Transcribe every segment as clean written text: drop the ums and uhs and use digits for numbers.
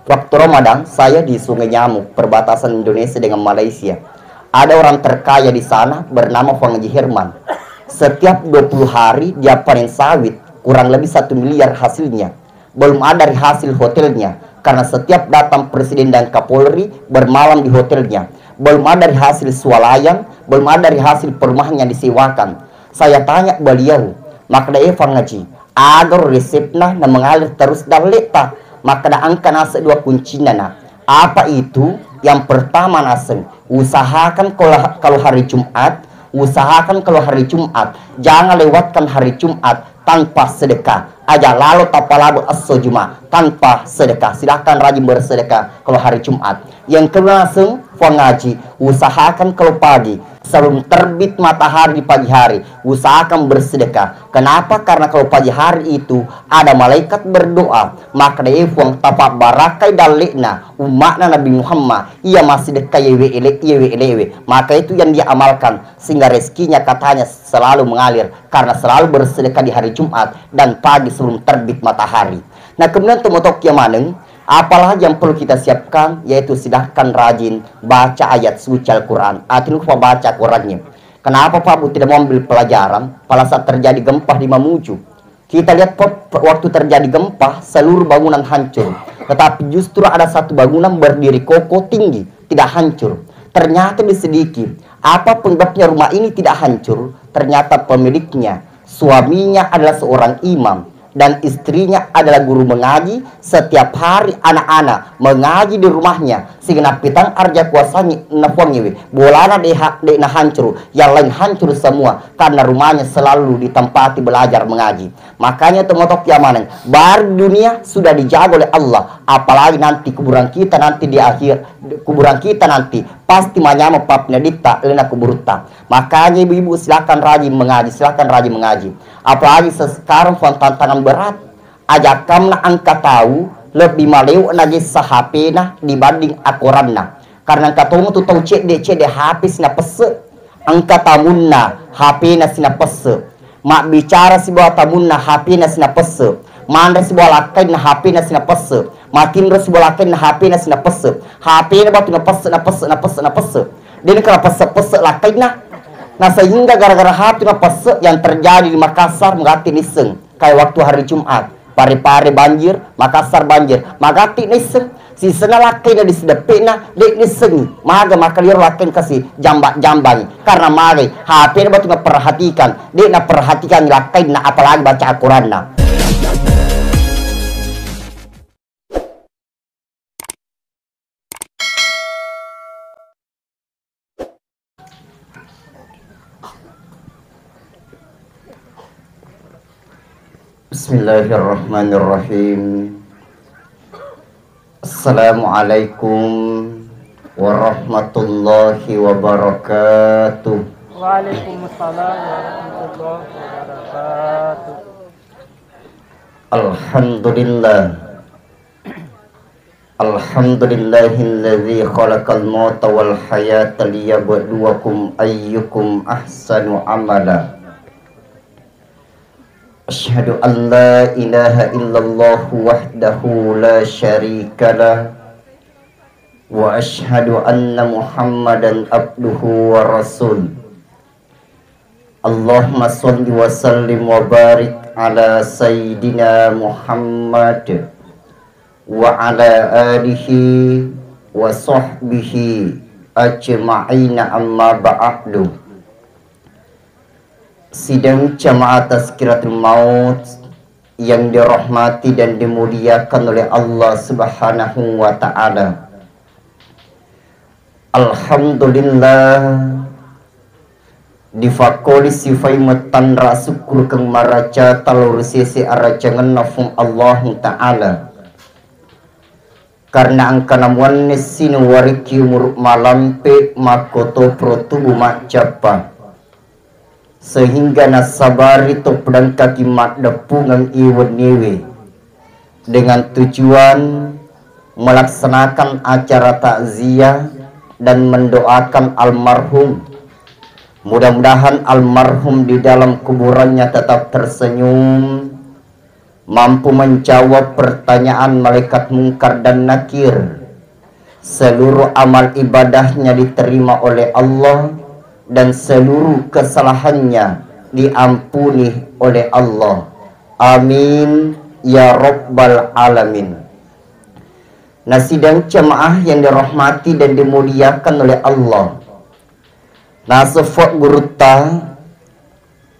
Waktu Ramadan, saya di Sungai Nyamuk, perbatasan Indonesia dengan Malaysia. Ada orang terkaya di sana bernama Fang Haji Herman. Setiap 20 hari dia panen sawit, kurang lebih 1 miliar hasilnya. Belum ada dari hasil hotelnya, karena setiap datang Presiden dan Kapolri bermalam di hotelnya. Belum ada dari hasil swalayan, belum ada dari hasil perumahan yang disewakan. Saya tanya beliau, maka dia Fang Haji, agar resepnya mengalir terus dan letak. Maka ada angka nase 2 kuncinya nah. Apa itu? Yang pertama nase, usahakan kalau hari Jumat, jangan lewatkan hari Jumat tanpa sedekah. Aja lalu tapalabu as-sujuma tanpa sedekah. Silahkan rajin bersedekah kalau hari Jumat. Yang kedua nase, Fang Haji, usahakan kalau pagi sebelum terbit matahari di pagi hari, usahakan bersedekah. Kenapa? Karena kalau pagi hari itu ada malaikat berdoa, maka dia fuang tapak barakai dalikna umatna Nabi Muhammad, ia masih dekat yewe. Maka itu yang dia amalkan, sehingga rezekinya katanya selalu mengalir karena selalu bersedekah di hari Jumat dan pagi sebelum terbit matahari. Nah, kemudian temotok yang maneng, apalagi yang perlu kita siapkan, yaitu silahkan rajin baca ayat suci Al-Quran. Artinya lupa baca Qurannya. Kenapa Pak Bu tidak mau ambil pelajaran pada saat terjadi gempa di Mamuju? Kita lihat waktu terjadi gempa seluruh bangunan hancur, tetapi justru ada satu bangunan berdiri kokoh tinggi, tidak hancur. Ternyata diselidiki apa penyebabnya rumah ini tidak hancur. Ternyata pemiliknya, suaminya adalah seorang imam dan istrinya adalah guru mengaji. Setiap hari anak-anak mengaji di rumahnya, sehingga pitang arja kuasanya nafongiwe bolana deh hancur, yang lain hancur semua karena rumahnya selalu ditempati belajar mengaji. Makanya temotok yamanan baru dunia sudah dijaga oleh Allah, apalagi nanti kuburan kita nanti di akhir kuburan kita nanti pasti menyama papnya dita lena kuburuta. Makanya ibu-ibu silakan rajin mengaji, apalagi sekarang tantangan berat. Ajak kamna angka tahu lebih maleu nagi sahapena dibanding akoranna. Karena angka tahu tu tahu cek de HP sina pese. Angka tamunna HP na sina pese. Mak bicara si bawa tamunna HP na sina pese. Manda si bawa lakai na HP na sina pese. Makin ro si bawa lakai na HP na sina pese. HP na batu na pese. Dia kalau pese lakai na. Nah, sehingga gara-gara HP na pese yang terjadi di Makassar mengati niseng. Kayak waktu hari Jumat, pare-pare banjir, Makassar banjir, magati niseng. Si sena lakai na disedepina, dek niseng. Maka liur lakai kasih jambang. Karena mari HP na batu na perhatikan, dek na perhatikan lakai na apalagi baca Al-Quran na. Bismillahirrahmanirrahim. Assalamualaikum warahmatullahi wabarakatuh. Waalaikumsalam warahmatullahi wabarakatuh. Alhamdulillahilladzi khalaqal mauta wal hayata liyabluwakum ayyukum ahsanu amala. Asyhadu an la ilaha illallah wahdahu la syarikalah wa asyhadu anna Muhammadan abduhu wa rasul. Allahumma shalli wa sallim wa barik ala sayyidina Muhammad wa ala alihi wa sahbihi ajma'ina amma ba'du. Sidang jamaah tazkiratul maut yang dirahmati dan dimuliakan oleh Allah Subhanahu wa ta'ala. Alhamdulillah difakoli sifai metan rasukur keng maraja talur sisi arajangan nafung Allah ta'ala. Karena angka namuan nesinu wariki umur malampe makoto protubu makjapa. Sehingga nasabari to pedang kaki mat depungan iwan niwe dengan tujuan melaksanakan acara takziah dan mendoakan almarhum. Mudah-mudahan almarhum di dalam kuburannya tetap tersenyum, mampu menjawab pertanyaan malaikat mungkar dan nakir. Seluruh amal ibadahnya diterima oleh Allah dan seluruh kesalahannya diampuni oleh Allah. Amin ya rabbal alamin. Nah, sidang jemaah yang dirahmati dan dimuliakan oleh Allah. Nah, sefok gurutta,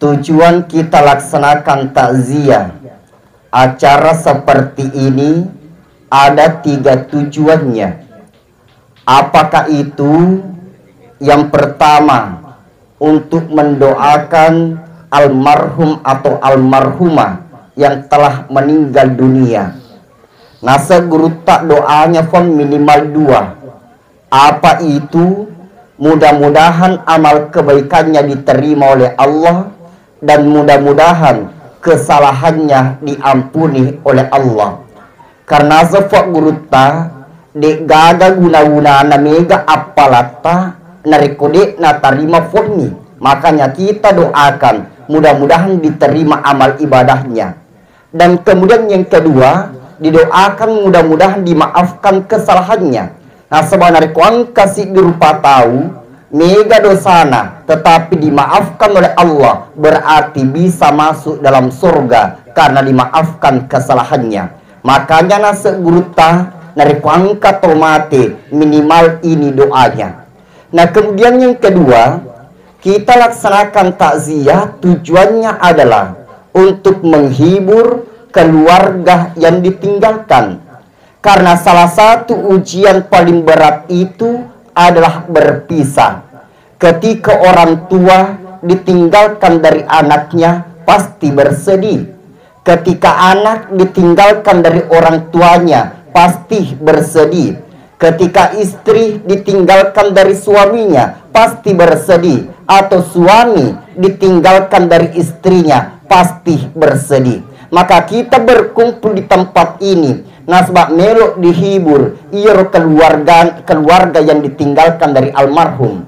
tujuan kita laksanakan takziah acara seperti ini ada 3 tujuannya. Apakah itu? Yang pertama, untuk mendoakan almarhum atau almarhumah yang telah meninggal dunia. Nah, segurutta doanya minimal 2. Apa itu? Mudah-mudahan amal kebaikannya diterima oleh Allah dan mudah-mudahan kesalahannya diampuni oleh Allah. Karena sefok gurutta dek gaga guna-guna na mega apalata narikode na tarima formi. Makanya kita doakan mudah-mudahan diterima amal ibadahnya. Dan kemudian yang kedua, didoakan mudah-mudahan dimaafkan kesalahannya. Nah, sebenarnya kuang kasih dirupa tahu mega dosana tetapi dimaafkan oleh Allah, berarti bisa masuk dalam surga karena dimaafkan kesalahannya. Makanya nase gurutta nariku angkat mati minimal ini doanya. Nah, kemudian yang kedua, kita laksanakan takziah tujuannya adalah untuk menghibur keluarga yang ditinggalkan. Karena salah satu ujian paling berat itu adalah berpisah. Ketika orang tua ditinggalkan dari anaknya, pasti bersedih. Ketika anak ditinggalkan dari orang tuanya, pasti bersedih. Ketika istri ditinggalkan dari suaminya, pasti bersedih. Atau suami ditinggalkan dari istrinya, pasti bersedih. Maka kita berkumpul di tempat ini. Nah, sebab melok dihibur ia keluarga yang ditinggalkan dari almarhum.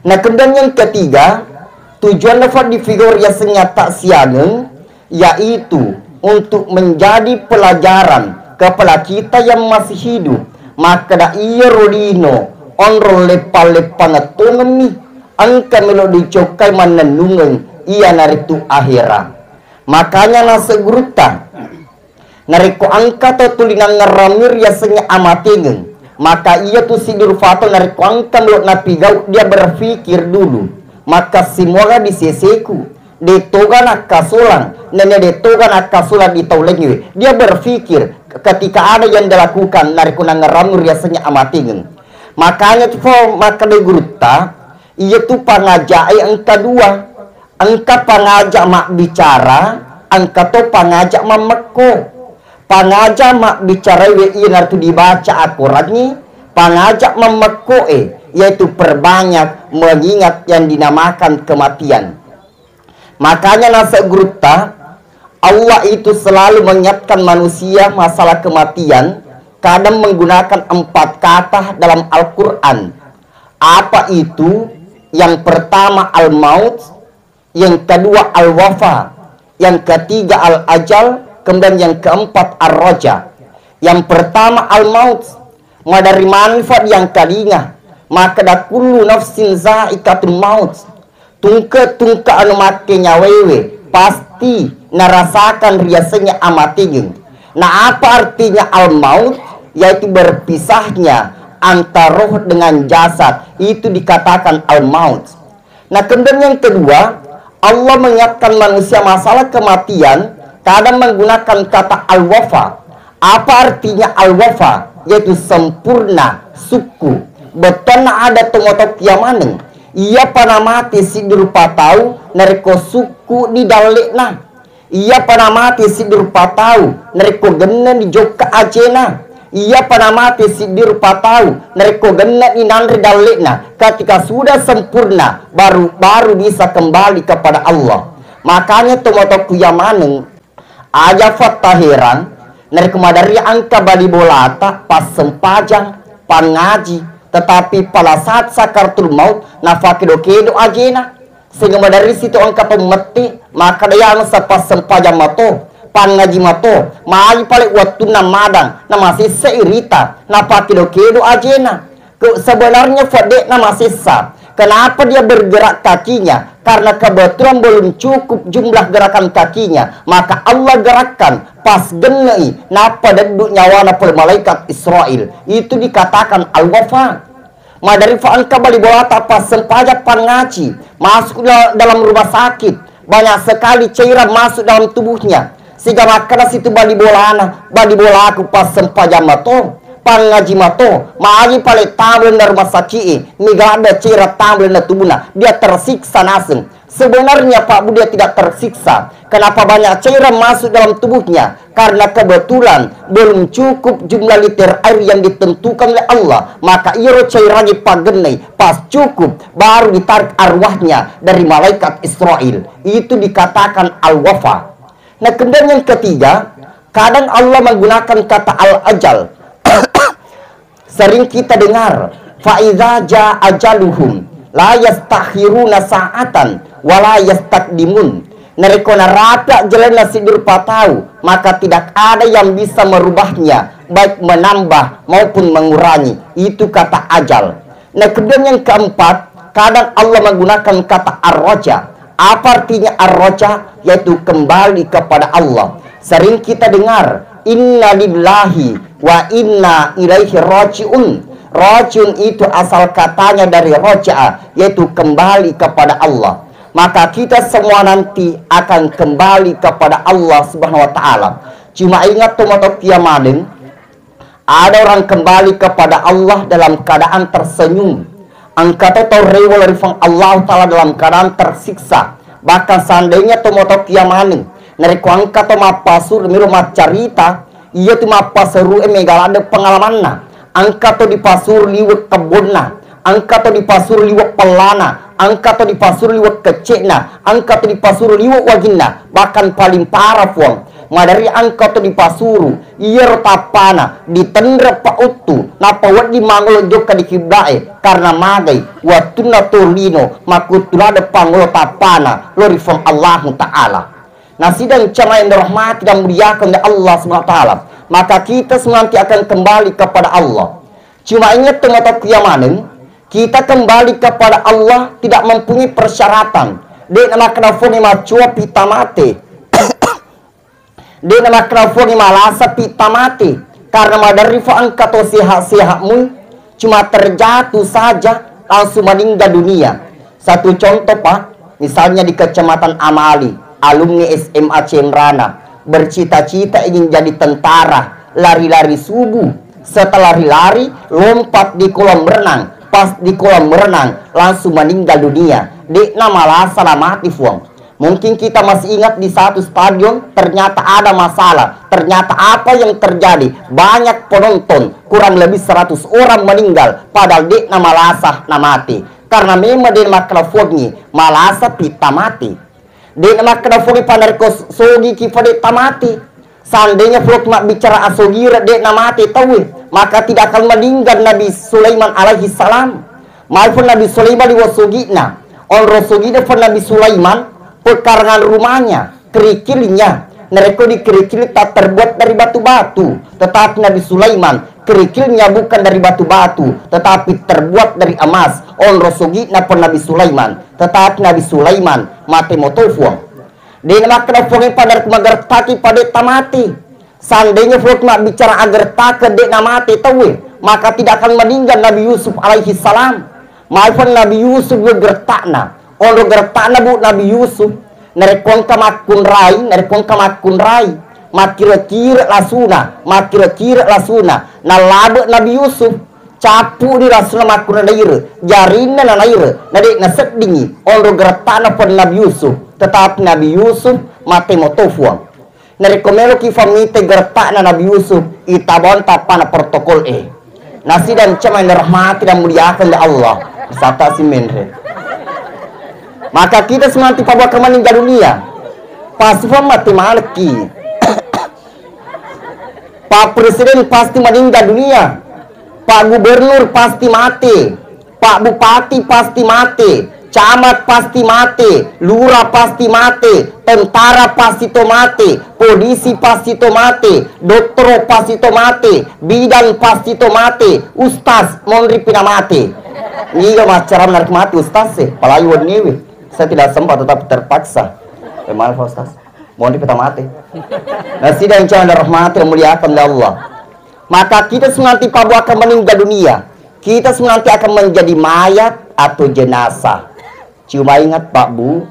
Nah, kemudian yang ketiga, tujuan dapat difigur ya senyata siangeng, yaitu untuk menjadi pelajaran kepada kita yang masih hidup. Maka da iya rolino onrol lepa-lepa tungemi angka melok dicokai manenungen ia naritu akhirat. Makanya nase gurutta nariko angka to tulingan ngaramir ya senya amatingeng. Maka ia tu sidur fato nariko angka melok napigau, dia berpikir dulu. Maka semua di seseku detoga nak kasulang nenek detoga nak kasulang di taulengi. Dia berpikir ketika ada yang dilakukan nariko ngaramir ya senya amatingeng. Makanya tu maka de gurutta ia tu pangajai angka 2. Angka pangajak mak bicara, angka to pangajak mameko. Pangajak mak bicara inar tu dibaca akuratnya, pangajak mameko yaitu perbanyak mengingat yang dinamakan kematian. Makanya nase gurutta Allah itu selalu mengingatkan manusia masalah kematian, kadang menggunakan 4 kata dalam Al-Quran. Apa itu? Yang pertama al-maut, yang kedua al-wafa, yang ketiga al-ajal, kemudian yang keempat ar-roja. Yang pertama al-maut, dari manfaat yang kalinya, maka da kullu nafsin zaikatul maut. Tungke anu make nyawewe pasti narasakan riasanya amatigeng. Nah, apa artinya al-maut? Yaitu berpisahnya antara roh dengan jasad, itu dikatakan al-maut. Nah, kemudian yang kedua, Allah mengingatkan manusia masalah kematian, kadang menggunakan kata al-wafa. Apa artinya al-wafa? Yaitu sempurna, suku. Betul ada tomotok kiamaneng. Ia pana mati si dirupa tahu, nareko suku di dalekna. Ia pana mati si dirupa tahu, nareko genen di joka ajena. Ia pada mati si dirupa tahu nareko genat inandri dalekna. Ketika sudah sempurna baru bisa kembali kepada Allah. Makanya tomotok kuyamaneng aja fatahiran nareko madari angka bali bolata pas sempajang pan ngaji, tetapi pada saat sakartul maut nafakido-kedo ajena sehingga madari situ angka pemeti maka daya sepas sempajang mato pan ngaji mato mai pale waktu na madang na masih seirita na pakido-kido ajena. Sebenarnya fadek na masih sah. Kenapa dia bergerak kakinya? Karena kebetulan belum cukup jumlah gerakan kakinya, maka Allah gerakkan pas genei napa deduk nyawana pol malaikat Israel. Itu dikatakan al-wafa. Madari fa'an kabali bola pas sempajak pan ngaci masuk dalam rumah sakit, banyak sekali cairan masuk dalam tubuhnya. Sehingga makanya situ bali bola aku pas sempajak mato pan ngaji mato maagi pale tambel na rumah sakit niga ada cairan tambel na tubuhnya, dia tersiksa nasem. Sebenarnya Pak Bu dia tidak tersiksa. Kenapa banyak cairan masuk dalam tubuhnya? Karena kebetulan belum cukup jumlah liter air yang ditentukan oleh Allah. Maka iro cairannya pagenai pas cukup baru ditarik arwahnya dari malaikat Israel. Itu dikatakan al-wafa. Nah kemudian yang ketiga, kadang Allah menggunakan kata al-ajal. Sering kita dengar fa'idza jaa ajaluhum la yastakhiruna sa'atan wala yastaqdimun. Nerekona rata jalan sidur patau, maka tidak ada yang bisa merubahnya, baik menambah maupun mengurangi. Itu kata ajal. Nah kemudian yang keempat, kadang Allah menggunakan kata ar-raja. Apa artinya ar-raja? Yaitu kembali kepada Allah. Sering kita dengar inna lillahi wa inna ilaihi raji'un. Raji'un itu asal katanya dari roja, yaitu kembali kepada Allah. Maka kita semua nanti akan kembali kepada Allah Subhanahu wa taala. Cuma ingat tomato kiamadeng, ada orang kembali kepada Allah dalam keadaan tersenyum. Angkata torewal rifang Allah taala dalam keadaan tersiksa. Bahkan seandainya tomato kiamadeng, neriku angkata mapasur miru macarita, iya tu mapaseru megalade pengalamanna. Angkata di pasur liwat kebunna, angkata di pasur liwat pelana, angkata di pasur liwat kecekna, angkata di pasur liwat waginna, bahkan paling parah fuang. Madari angkata di pasuru, iya rotapana, ditendra pa utu, napa wad di mangolo joka di kiblae, karena magai, watuna tolino, makutulada pangolo tapana, lorifam Allah Ta'ala. Nah sidang cama yang dirahmati dan muliakan oleh Allah SWT, maka kita nanti akan kembali kepada Allah. Cuma ingat tengah kiamanan, kita kembali kepada Allah tidak mempunyai persyaratan. Dia nama kenafoni macua pita mati. Dia nama kenafoni malasa pita mati. Karena madarifa angkato sihat-sihatmu cuma terjatuh saja langsung meninggal dunia. Satu contoh Pak, misalnya di Kecamatan Amali, alumni SMA Cemrana bercita-cita ingin jadi tentara, lari-lari subuh. Setelah lari-lari lompat di kolam renang, pas di kolam renang langsung meninggal dunia. Di nama lasala mati fuang. Mungkin kita masih ingat di satu stadion ternyata ada masalah. Ternyata apa yang terjadi? Banyak penonton, kurang lebih 100 orang meninggal. Padahal di nama lasah mati. Karena memang di nama kelafogi malasa pita mati. Di nama kelafogi pandarikos sogi kifade tamati. Seandainya vlog mak bicara asogira dek namati tahu, maka tidak akan meninggal Nabi Sulaiman alaihi salam. Maupun Nabi Sulaiman diwasogina, on rosogina pun Nabi Sulaiman pekarangan rumahnya, kerikilnya, mereka di kerikil tak terbuat dari batu-batu, tetapi Nabi Sulaiman kerikilnya bukan dari batu-batu, tetapi terbuat dari emas. On rosogina pun Nabi Sulaiman, tetapi Nabi Sulaiman mati motofuang. Dia nak kena fongi pada magar taki pada tamati. Seandainya vlog mak bicara agar tak dek namati tahu, maka tidak akan meninggal Nabi Yusuf alaihi salam. Maupun Nabi Yusuf gertakna, orang gertakna bu Nabi Yusuf, nerekon kamakun rai, makira-kira lasuna, nalabe Nabi Yusuf. Capu di rasul makuna naira, jarina na naira, nadik naset dingi, orang gertakna pun Nabi Yusuf. Tetapi Nabi Yusuf mati motofuang. Nerekomelo kifamite gertak na Nabi Yusuf itabon tapana protokol nasi dan cema rahmati dan muliakan oleh Allah sata si menre. Maka kita semanti pabawa meninggal dunia. Pasuan mati malki. Pak Presiden pasti meninggal dunia. Pak Gubernur pasti mati. Pak Bupati pasti mati. camat pasti mati, lurah pasti mati, tentara pasti to mati, polisi pasti to mati, dokter pasti to mati, bidan pasti to mati, ustaz monri pina mati. Iya mas cara menarik mati ustaz sih, palayu niwi. Saya tidak sempat tetap terpaksa. Bagaimana Pak Ustaz? Mohon kita mati. Nah sidang yang rahmat yang muliakan oleh Allah. Maka kita senanti pabu akan meninggal dunia. Kita senanti akan menjadi mayat atau jenazah. Cuma ingat Pak Bu,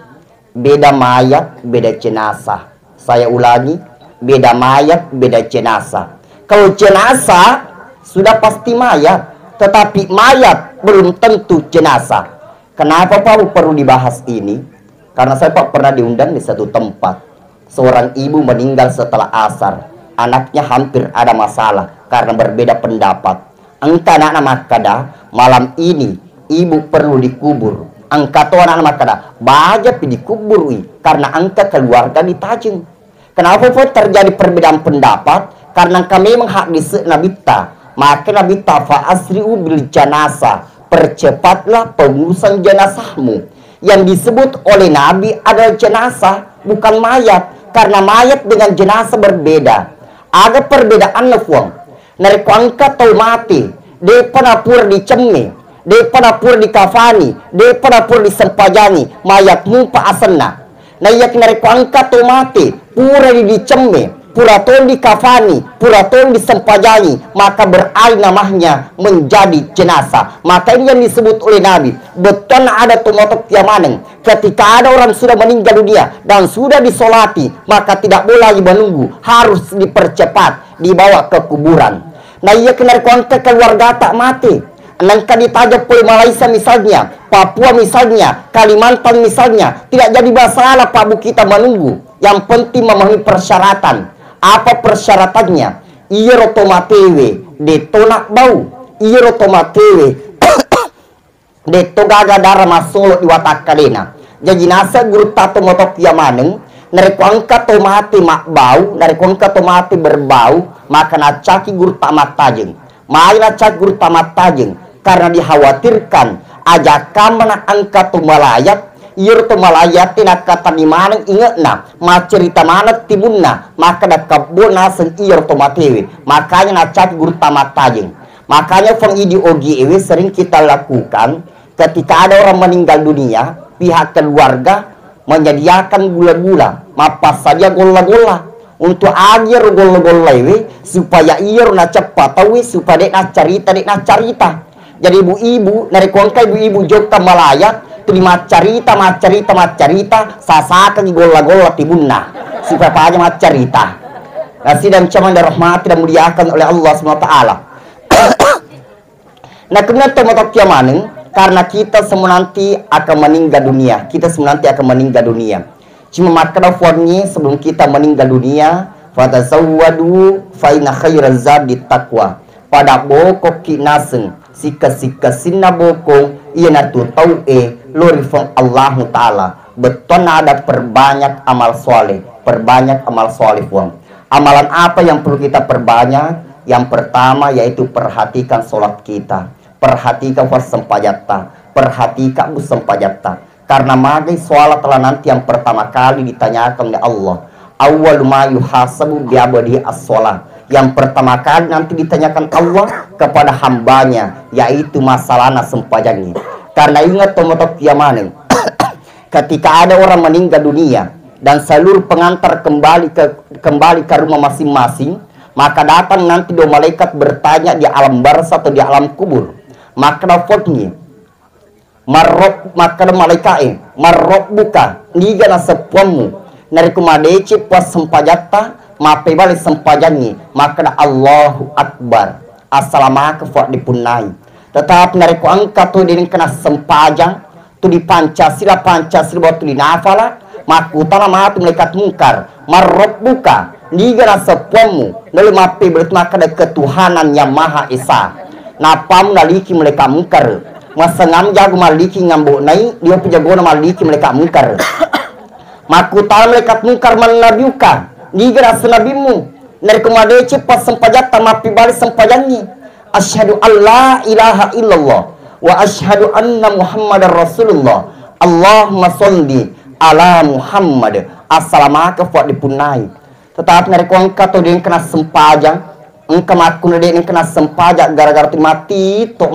beda mayat, beda jenazah. Saya ulangi, beda mayat, beda jenazah. Kalau jenazah sudah pasti mayat, tetapi mayat belum tentu jenazah. Kenapa Pak Bu perlu dibahas ini? Karena saya Pak pernah diundang di satu tempat. Seorang ibu meninggal setelah asar. Anaknya hampir ada masalah karena berbeda pendapat. Engkau anak makada malam ini ibu perlu dikubur. Angka to anak makada baja pi dikubur karena angka keluarga ditajeng. Kenapa Pak terjadi perbedaan pendapat? Karena kami memang hak di nabita. Maka nabita fa asri'u bil janazah. Percepatlah pengurusan jenazahmu. Yang disebut oleh Nabi adalah jenazah, bukan mayat. Karena mayat dengan jenazah berbeda. Ada perbedaan nafwang. Nariku angka tau mati. Dia penapur dicemi. Dia penapur dikafani. Dia penapur disempajani. Mayatmu pa asenna. Nah yak nariku angka tau mati. Pura dicemi. Puraton dikafani, puraton disempajani, maka beralih namanya menjadi jenazah. Maka ini yang disebut oleh Nabi. Betul ada tumotok tiamaneng. Ketika ada orang sudah meninggal dunia dan sudah disolati, maka tidak boleh lagi menunggu, harus dipercepat, dibawa ke kuburan. Nah ia kena kontak keluarga tak mati. Nangka ditajak oleh Malaysia misalnya, Papua misalnya, Kalimantan misalnya, tidak jadi masalah Pak Bu kita menunggu. Yang penting memenuhi persyaratan. Apa persyaratannya? Iya rotomatewe detonak bau. Iya rotomatewe detogaga darah masolo di watak kalena. Jadi nasa guru tato motok yamaneng narekuangka tomate mak bau, narekuangka tomate berbau, maka nacaki guru tamat tajeng. Mai nacaki guru tamat tajeng karena dikhawatirkan ajakan mana angka tumalayat. Iya tu malayati nak kata di mana ingat na, cerita mana timunna, maka dak kabul nasen iya tu matewi, makanya nak cak guru tamat tajeng. Makanya fang ideologi ini sering kita lakukan ketika ada orang meninggal dunia, pihak keluarga menyediakan gula-gula, mapas saja gola-gola untuk ajar gola-gola ini supaya iya nak cepat tahu supaya dek nak carita. Jadi ibu-ibu dari kongkai ibu-ibu Jogja Malayat terima carita sasakan gola-gola tibunna supaya apa aja carita. Kasih dan cuman rahmat dan muliakan oleh Allah SWT. Nah kemudian teman-teman kiamaneng karena kita semua nanti akan meninggal dunia. Kita semua nanti akan meninggal dunia. Cuma makna formnya sebelum kita meninggal dunia, fatazawwadu fa inna khairaz zadi taqwa. Pada bokok kinaseng sika sinna bokong iya natu tau lorifong Allah Ta'ala. Betul ada perbanyak amal soleh. Perbanyak amal soleh fuang. Amalan apa yang perlu kita perbanyak? Yang pertama yaitu perhatikan sholat kita. Perhatikan wasempajata. Perhatikan busempajata. Karena magai sholat telah nanti yang pertama kali ditanyakan oleh Allah. Awal ma yuhasabu biabadi as-sholat. Yang pertama kali nanti ditanyakan Allah kepada hambanya, yaitu masalahna sempajangnya. Karena ingat tomotok kiamaneng, ketika ada orang meninggal dunia dan seluruh pengantar kembali ke rumah masing-masing, maka datang nanti dua malaikat bertanya di alam barzah atau di alam kubur. Maka dapatnya maka malaikat marrabbuka niga na sepuamu narikumadeci puas sempajata mape balik sempajangi maka Allahu Akbar assalamualaikum fak dipunai. Tetapi nariku angkat tu dini kena sempajang tu di Pancasila tu di nafala maku tanah mati malaikat mungkar marrabbuka niga na sepuamu lalu mape balik maka ada ketuhanan yang maha esa napam naliki malaikat mungkar masangam jago maliki ngambo nai dia pujago na maliki malaikat mungkar maku tanah malaikat mungkar menabiuka nigra senabimu dari kemadeci pas sempajat tamapi balik sempajangi asyhadu alla ilaha illallah wa asyhadu anna muhammadar rasulullah Allahumma sholli ala Muhammad. Assalamaka fuat dipunai. Tetapi dari kuang kata dia kena sempajang, engkau makun dia kena sempajak gara-gara tu mati, tok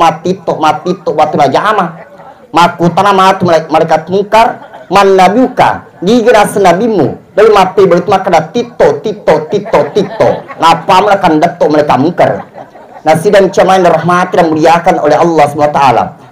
batu najamah. Maku tanah matu mereka mungkar, man nabiuka, digeras nabimu, dari mati berit maka ada tito. Napa mereka datuk mereka mungkar. Nasi dan cemain rahmati dan muliakan oleh Allah SWT.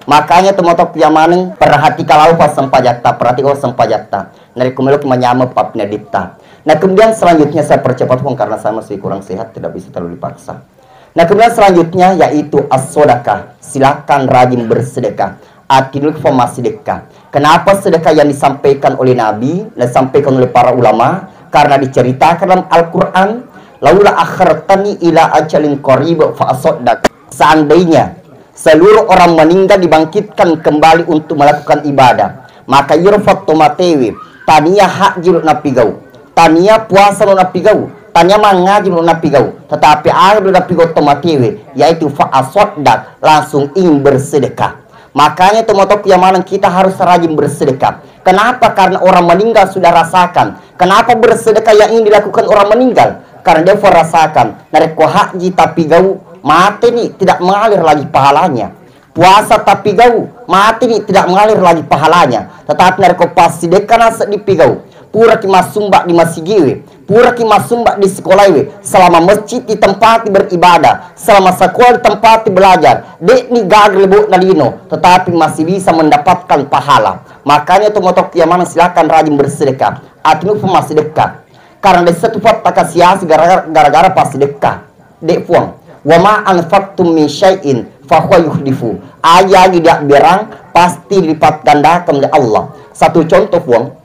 Makanya temotok piamaneng perhati kalau pas sempajakta, perhati kalau sempajakta. Dari kumeluk menyama papnya dita. Nah kemudian selanjutnya saya percepat karena saya masih kurang sehat, tidak bisa terlalu dipaksa. Nah kemudian selanjutnya yaitu as-sodakah. Silakan rajin bersedekah. Atinul foma sedekah. Kenapa sedekah yang disampaikan oleh Nabi dan disampaikan oleh para ulama? Karena diceritakan dalam Al-Quran. Laula akhartani ila ajalin qarib fa asaddaq. Seandainya seluruh orang meninggal dibangkitkan kembali untuk melakukan ibadah, maka yurfat tomatewi tania hak jirut napigau, tania puasa lo napigau, tania mangaji lo napigau, tetapi ada lo napigau tomatewi yaitu fa asaddaq, langsung ingin bersedekah. Makanya temotok yang mana kita harus rajin bersedekah. Kenapa? Karena orang meninggal sudah rasakan. Kenapa bersedekah yang ingin dilakukan orang meninggal? Karena dia rasakan dari haji tapi gau mati nih tidak mengalir lagi pahalanya. Puasa tapi gau mati nih tidak mengalir lagi pahalanya. Tetapi dari pas sedekah nasa dipigau, pura ki masumbak di masigiwe, pura ki masumbak di sekolah we, selama masjid di tempat beribadah, selama sekolah di tempat belajar, dek ni gagal lebok nalino, tetapi masih bisa mendapatkan pahala. Makanya temotok yang mana silakan rajin bersedekah. Atinu pun sedekah. Karena di satu fat takasiasi gara-gara pas sedekah. Dek puang. Wa ma anfaqtum min syai'in fa huwa yukhlifu. Ayat tidak berang pasti dilipat gandakan oleh Allah. Satu contoh puang.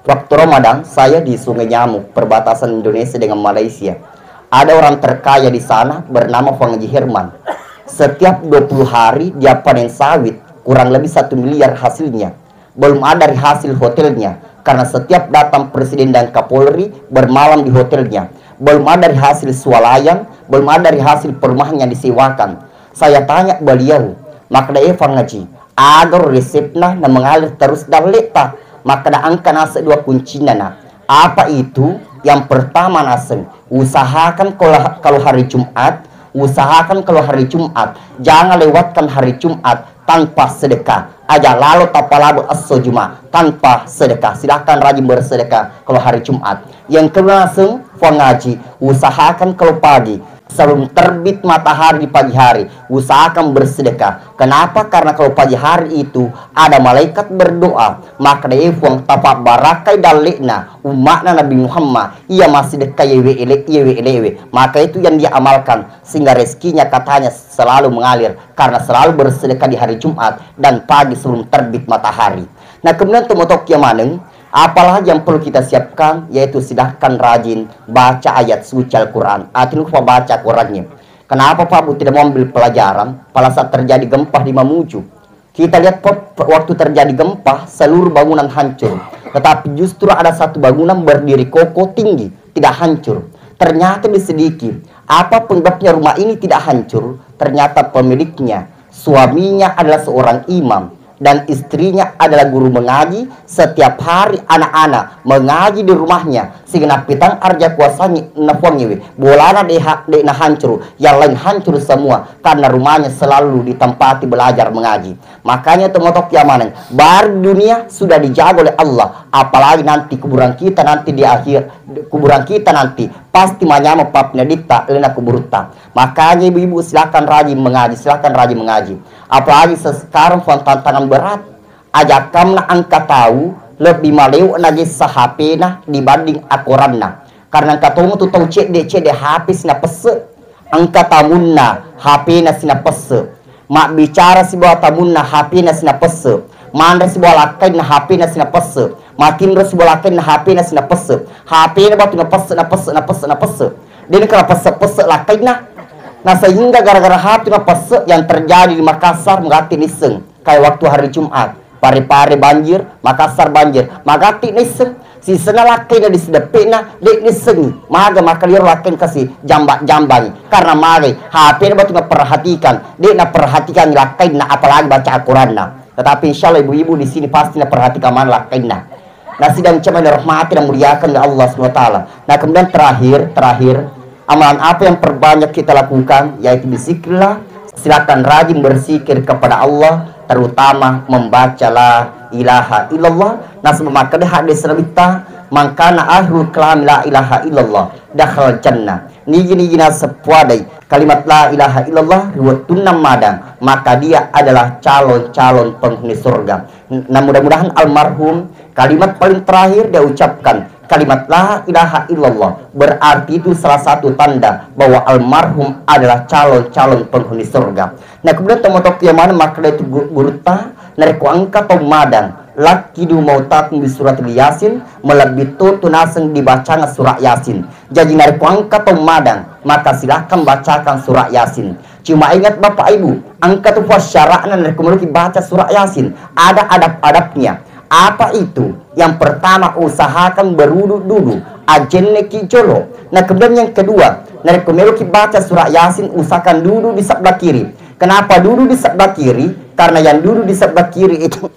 Waktu Ramadan saya di Sungai Nyamuk, perbatasan Indonesia dengan Malaysia. Ada orang terkaya di sana bernama Fang Haji Herman. Setiap 20 hari dia panen sawit, kurang lebih 1 miliar hasilnya. Belum ada dari hasil hotelnya. Karena setiap datang Presiden dan Kapolri bermalam di hotelnya. Belum ada dari hasil swalayan, belum ada dari hasil perumahan yang disewakan. Saya tanya beliau, maka dia Fang Haji, agar resepnya na mengalir terus dan letak. Maka da angka nasa 2 kuncinya na. Apa itu? Yang pertama nasa, usahakan kalau hari Jumat, jangan lewatkan hari Jumat tanpa sedekah. Aja lalu tapalabu as-sujuma tanpa sedekah. Silahkan rajin bersedekah kalau hari Jumat. Yang kedua langsung ngaji, usahakan kalau pagi sebelum terbit matahari di pagi hari, usahakan bersedekah. Kenapa? Karena kalau pagi hari itu ada malaikat berdoa, maka dia fuang tapak barakai dalikna umatna Nabi Muhammad, ia masih dekat yewe. Maka itu yang dia amalkan sehingga rezekinya katanya selalu mengalir karena selalu bersedekah di hari Jumat dan pagi sebelum terbit matahari. Nah kemudian temotok yang maneng, apalagi yang perlu kita siapkan yaitu silahkan rajin baca ayat suci Al-Quran. Atau lupa baca Qurannya. Kenapa Pak Bu tidak mau ambil pelajaran pada saat terjadi gempa di Mamuju? Kita lihat waktu terjadi gempa seluruh bangunan hancur, tetapi justru ada satu bangunan berdiri kokoh tinggi tidak hancur. Ternyata diselidiki apa penyebabnya rumah ini tidak hancur. Ternyata pemiliknya, suaminya adalah seorang imam dan istrinya adalah guru mengaji. Setiap hari anak-anak mengaji di rumahnya sehingga pitang arja kuasanya nafongi bolana deh na hancur, yang lain hancur semua karena rumahnya selalu ditempati belajar mengaji. Makanya temotok yamanan bar dunia sudah dijaga oleh Allah, apalagi nanti kuburan kita nanti di akhir kuburan kita nanti pasti menyama papnya dita lena kuburuta. Makanya ibu-ibu silakan rajin mengaji, apalagi sekarang tantangan berat. Ajakamna angka tahu lebih maleu nagi sahapena dibanding akoranna. Karena angka tahu tu tahu cek de HP sina pese. Angka tamunna HP na sina pese. Mak bicara si bawa tamunna HP na sina pese. Mandra si bawa lakai na HP na sina pese. Makin res si bawa lakai na HP na sina pese. HP na batu na pese. Dia kalau pese lakai na. Nah sehingga gara-gara HP na pese yang terjadi di Makassar mengati niseng. Kayak waktu hari Jumat. Pare-pare banjir, Makassar banjir, magati niseng, si sena lakai na disedepe na, dek niseng, maga makalir lakai kasih jambak-jambang, karena mage, HP na batu na perhatikan, dek na perhatikan lakai na apalagi baca Al-Quran na. Tetapi insya Allah ibu-ibu di sini pasti perhatikan mana lakinna. Nah, sidang cuma dirahmati dan muliakan oleh Allah SWT. Nah, kemudian terakhir amalan apa yang perbanyak kita lakukan, yaitu berzikirlah. Silakan rajin berzikir kepada Allah, terutama membaca la ilaha illallah. Nah, sebab hadis rabita mangkana ahlul kalam la ilaha illallah dakhal jannah. Niji-nijina sepuadai kalimat la ilaha illallah riwayatun madang, maka dia adalah calon-calon penghuni surga. Nah, mudah-mudahan almarhum kalimat paling terakhir dia ucapkan kalimat la ilaha illallah, berarti itu salah satu tanda bahwa almarhum adalah calon-calon penghuni surga. Nah, kemudian tomotok yang mana maka itu gurta nareku angka atau madang laki du mautakum di surat Yasin melebih tunaseng dibaca surat Yasin. Jadi nareku angka atau madang, maka silahkan bacakan surat Yasin. Cuma ingat Bapak Ibu, angka itu syaratnya nareku baca surat Yasin ada adab-adabnya. Apa itu? Yang pertama, usahakan berwudu ajenne kijolo. Nah, kemudian yang kedua, narekomelo baca surah Yasin usahakan duduk di sebelah kiri. Kenapa duduk di sebelah kiri? Karena yang duduk di sebelah kiri itu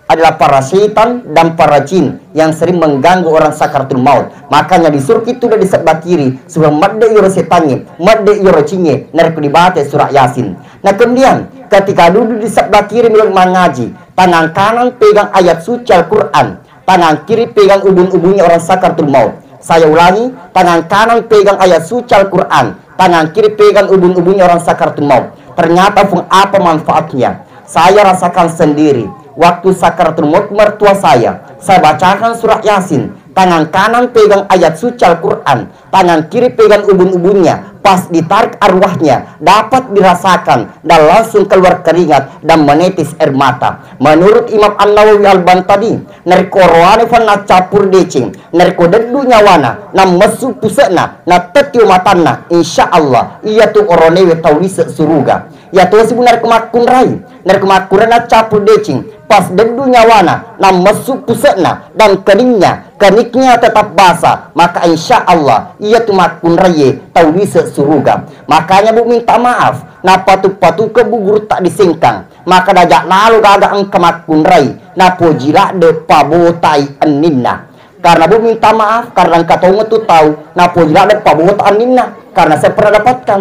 adalah para syaitan dan para jin yang sering mengganggu orang sakaratul maut. Makanya disuruh itu di sebelah kiri supaya madde yoro setannya, madde yoro cinye, nareku dibaca surah Yasin. Nah, kemudian ketika duduk di sebelah kiri milik mengaji, tangan kanan pegang ayat suci Al-Quran, tangan kiri pegang ubun-ubunnya orang sakaratul maut. Saya ulangi, tangan kanan pegang ayat suci Al-Quran, tangan kiri pegang ubun-ubunnya orang sakaratul maut. Ternyata apa manfaatnya? Saya rasakan sendiri. Waktu sakaratul maut mertua saya bacakan surah Yasin, tangan kanan pegang ayat suci Al-Quran, tangan kiri pegang ubun-ubunnya. Pas ditarik arwahnya dapat dirasakan dan langsung keluar keringat dan menetes air mata. Menurut Imam An-Nawawi Al-Bantadi, nerko rohani fana capur decing, nerko dedu nyawana na mesu pusena na tetiu matanna, insya Allah ia tu oronewe tawise suruga. Ya tu si benar kemakun rai, nerko makurena capur decing, pas dedu nyawana na mesu pusena dan keniknya tetap basah, maka insya Allah ia tu makun rai tawise suruga. Makanya Bu minta maaf, na patu-patu ke bugur tak disingkang, maka dajak lalu gagak engkemakun rai na pojila de pabotai aninna. Karena Bu minta maaf karena engkau tahu na pojila de pabotai aninna, karena saya pernah dapatkan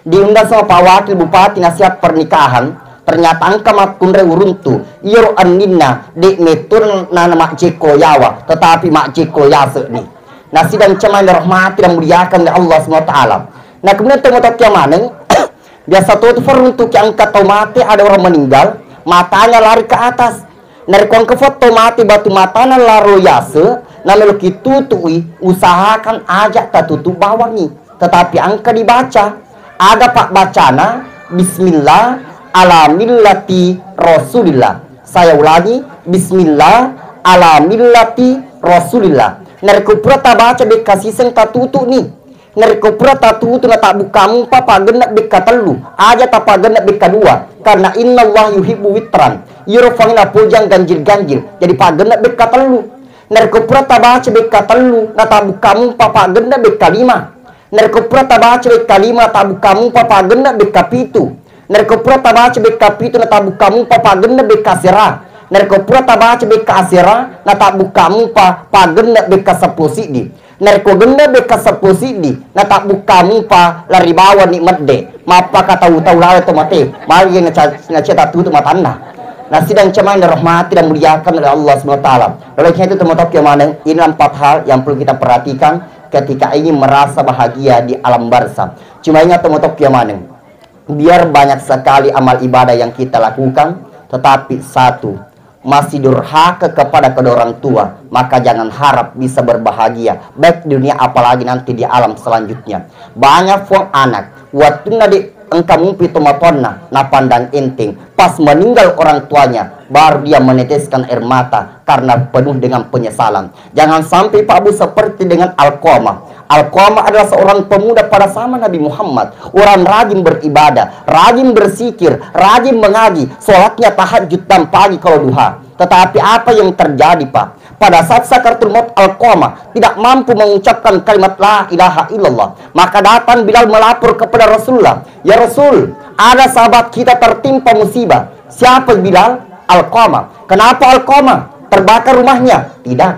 diundang sama Pak Wakil Bupati nasihat pernikahan. Ternyata angka makun rai uruntu iro aninna dek metur nana mak jeko yawa, tetapi mak jeko yase nih. Nah, sidang cemai rahmati dan muliakan oleh Allah SWT. Nah, kemudian temotok yang mana biasa tuh untuk yang angkat mati ada orang meninggal, matanya lari ke atas. Dari kuang ke foto mati batu matanya laro yase, nah lalu kitutui usahakan ajak tertutup bawahnya. Tetapi angka dibaca ada pak bacana Bismillah ala millati Rasulillah. Saya ulangi, Bismillah ala millati Rasulillah. Nerikupura tak baca bekasi seng tak tutu nih. Nerikupura tak tutu na tak bukamu papa genap beka telu aja tapa genap beka dua. Karena inna Allah yuhibbu witran. Yurofangina pujang ganjil-ganjil. Jadi pak genap beka telu. Nerikupura tak baca beka telu na tak bukamu papa genap beka lima. Nerikupura tak baca beka lima tak bukamu papa genap beka pitu. Nerikupura tak baca beka pitu na tak bukamu papa genap beka serah. Nerko pura tabaca beka asera na tak buka mupa pagenda beka sepusi di. Nerko genda beka sepusi di na tak buka mupa lari bawa nikmat de. Mapa kata utau lawe to mate. Mari na cetak tutup matanda. Nah, sidang cemai rahmati dan muliakan oleh Allah SWT. Oleh karena itu teman-teman yang mana ini 4 hal yang perlu kita perhatikan ketika ingin merasa bahagia di alam barzah. Cuma ingat teman-teman yang mana biar banyak sekali amal ibadah yang kita lakukan, tetapi satu masih durhaka kepada kedua orang tua, maka jangan harap bisa berbahagia baik di dunia apalagi nanti di alam selanjutnya. Banyak fuang anak waktu nadi engkau mumpi tomatona na pandang enting pas meninggal orang tuanya baru dia meneteskan air mata karena penuh dengan penyesalan. Jangan sampai Pak Bu seperti dengan Alqamah. Alqamah adalah seorang pemuda pada zaman Nabi Muhammad, orang rajin beribadah, rajin bersikir, rajin mengaji, sholatnya tahajud dan pagi kalau duha. Tetapi apa yang terjadi Pak? Pada saat sakaratul maut Alqamah tidak mampu mengucapkan kalimat la ilaha illallah. Maka datang Bilal melapor kepada Rasulullah, ya Rasul, ada sahabat kita tertimpa musibah. Siapa Bilal? Alqamah. Kenapa Alqamah? Terbakar rumahnya? Tidak.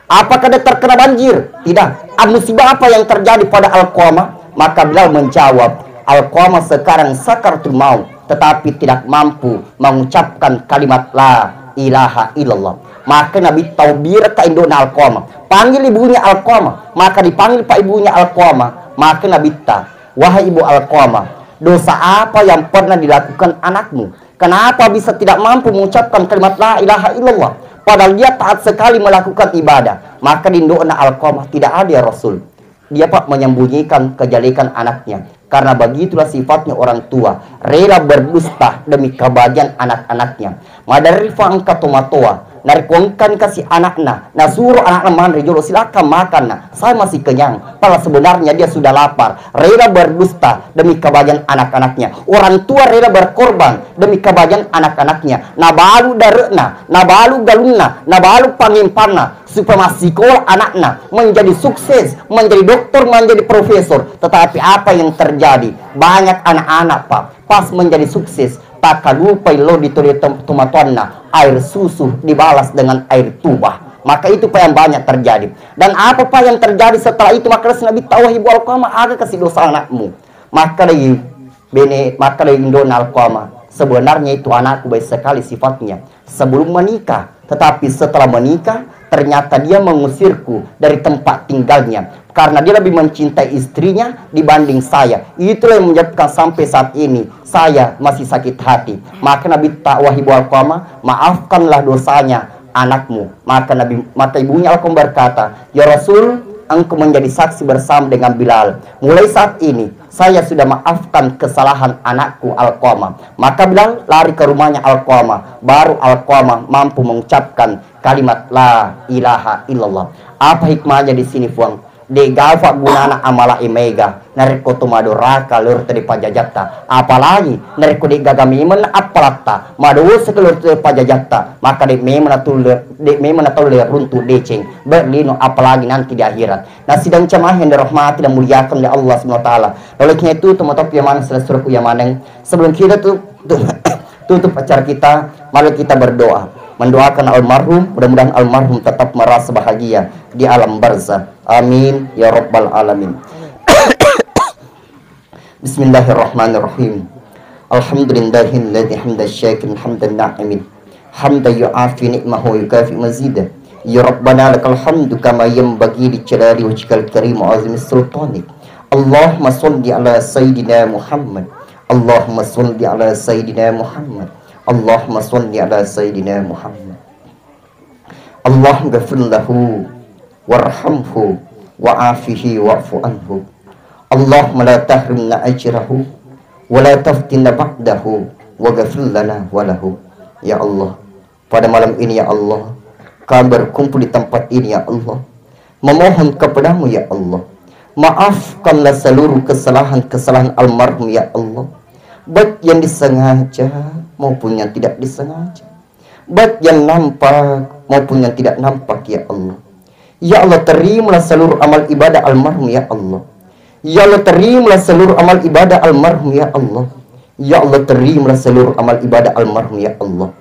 Apakah dia terkena banjir? Tidak. Musibah apa yang terjadi pada Alqamah? Maka Bilal menjawab, Alqamah sekarang sakaratul maut, tetapi tidak mampu mengucapkan kalimat la ilaha illallah. Maka Nabi taubir ke indona Alqamah, panggil ibunya Alqamah. Maka dipanggil pak ibunya Alqamah. Maka Nabi wahai ibu Alqamah, dosa apa yang pernah dilakukan anakmu? Kenapa bisa tidak mampu mengucapkan kalimat la ilaha illallah, padahal dia taat sekali melakukan ibadah? Maka di indona Alqamah, tidak ada ya Rasul. Dia pak menyembunyikan kejelekan anaknya, karena begitulah sifatnya orang tua, rela berdusta demi kebahagiaan anak-anaknya. Madari fangka tomatoa, narikongkan kasih anaknya, nah suruh anaknya makan rejolo, silakan makan, nah saya masih kenyang, padahal sebenarnya dia sudah lapar. Rela berdusta demi kebahagiaan anak-anaknya. Orang tua rela berkorban demi kebahagiaan anak-anaknya. Nah balu darena, nah balu galuna, nah balu pangimparna, supaya masih sekolah anaknya menjadi sukses, menjadi dokter, menjadi profesor. Tetapi apa yang terjadi? Banyak anak-anak pak pas menjadi sukses, tak lupa lo ditulis tomatuanna, air susu dibalas dengan air tubah. Maka itu pak yang banyak terjadi. Dan apa pak yang terjadi setelah itu? Maka Nabi tahu ibu Alqamah agak kasih dosa anakmu. Maka dari indona Alqamah, sebenarnya itu anakku baik sekali sifatnya sebelum menikah, tetapi setelah menikah ternyata dia mengusirku dari tempat tinggalnya karena dia lebih mencintai istrinya dibanding saya. Itulah yang menyebabkan sampai saat ini saya masih sakit hati. Maka Nabi wahai ibu Alqamah, maafkanlah dosanya anakmu. Maka ibunya Alqamah berkata, ya Rasul, engkau menjadi saksi bersama dengan Bilal. Mulai saat ini saya sudah maafkan kesalahan anakku Alqamah. Maka Bilal lari ke rumahnya Alqamah. Baru Alqamah mampu mengucapkan kalimat la ilaha illallah. Apa hikmahnya di sini fuang? De gafa gunana amala imega nareko tumado raka lur tadi pajajatta, apalagi nareko de gagami men apalatta madu sekelur tadi pajajatta. Maka de memana tul runtu deceng berlino, apalagi nanti di akhirat. Nah sidang cemah yang dirahmati dan muliakan oleh Allah SWT. Oleh karena itu teman-teman yang selesai yang maneng, sebelum kita tutup acara kita, mari kita berdoa mendoakan almarhum, mudah-mudahan almarhum tetap merasa bahagia di alam barzah. Amin ya rabbal alamin. Bismillahirrahmanirrahim. Alhamdulillahilladzi hamdan syakirin hamdan na'imin hamdan yu'afi ni'mahu yukafi mazidah. Ya rabbana lakal hamdu kama yanbaghi li jalali wajhikal karim wa azimi sultanik. Allahumma shalli ala sayyidina Muhammad. Allahumma shalli ala sayyidina Muhammad. Allahumma shalli ala sayyidina Muhammad. Allahumma ghafir lahu warhamhu wa'afihi wa'fu anhu. Allahumma la tahrimna ajrahu wa la taftinna ba'dahu wa ghafir lana wa lahu. Ya Allah, pada malam ini ya Allah, kami berkumpul di tempat ini ya Allah, memohon kepadamu ya Allah, maafkanlah seluruh kesalahan almarhum ya Allah, baik yang disengaja maupun yang tidak disengaja, baik yang nampak maupun yang tidak nampak ya Allah. Ya Allah, terimalah seluruh amal ibadah almarhum ya Allah. Ya Allah, terimalah seluruh amal ibadah almarhum ya Allah. Ya Allah, terimalah seluruh amal ibadah almarhum ya Allah.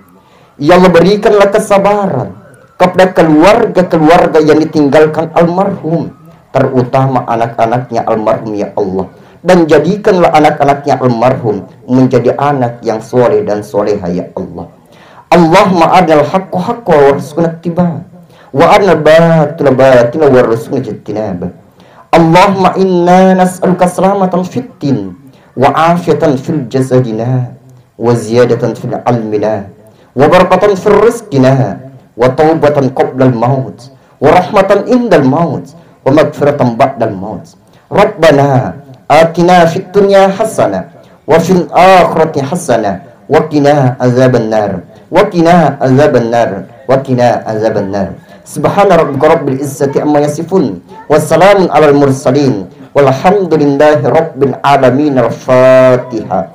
Ya Allah, berikanlah kesabaran kepada keluarga-keluarga yang ditinggalkan almarhum, terutama anak-anaknya almarhum ya Allah. Dan jadikanlah anak-anaknya almarhum menjadi anak yang soleh dan soleha ya Allah. Allahumma adal haqqo haqqo warzuqna ittiba wa arnal batila batila warzuqna ijtinaba. Allahumma inna nas'aluka salamatan fid din wa afiyatan fil jasadina wa ziyadatan fil ilmina wa barakatan fil rizqina wa taubatan qabla al maut wa rahmatan indal maut wa magfiratan ba'dal maut. Rabbana atina fid dunya hasanah wa fil akhirati hasanah wa qina azaban nar wa qina azaban nar wa qina azaban nar. Subhana rabbika rabbil izzati amma yasifun wassalamun alal mursalin walhamdulillahi rabbil alamin. Al-Fatihah.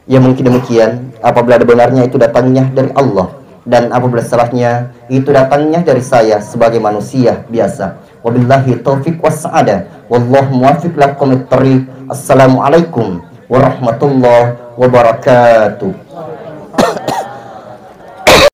Ya mungkin demikian, apabila ada benarnya itu datangnya dari Allah, dan apabila salahnya itu datangnya dari saya sebagai manusia biasa. Wabillahi taufiq wassa'adah. Wallahu muwaffiq lakum lit-thariq. Assalamualaikum warahmatullahi wabarakatuh.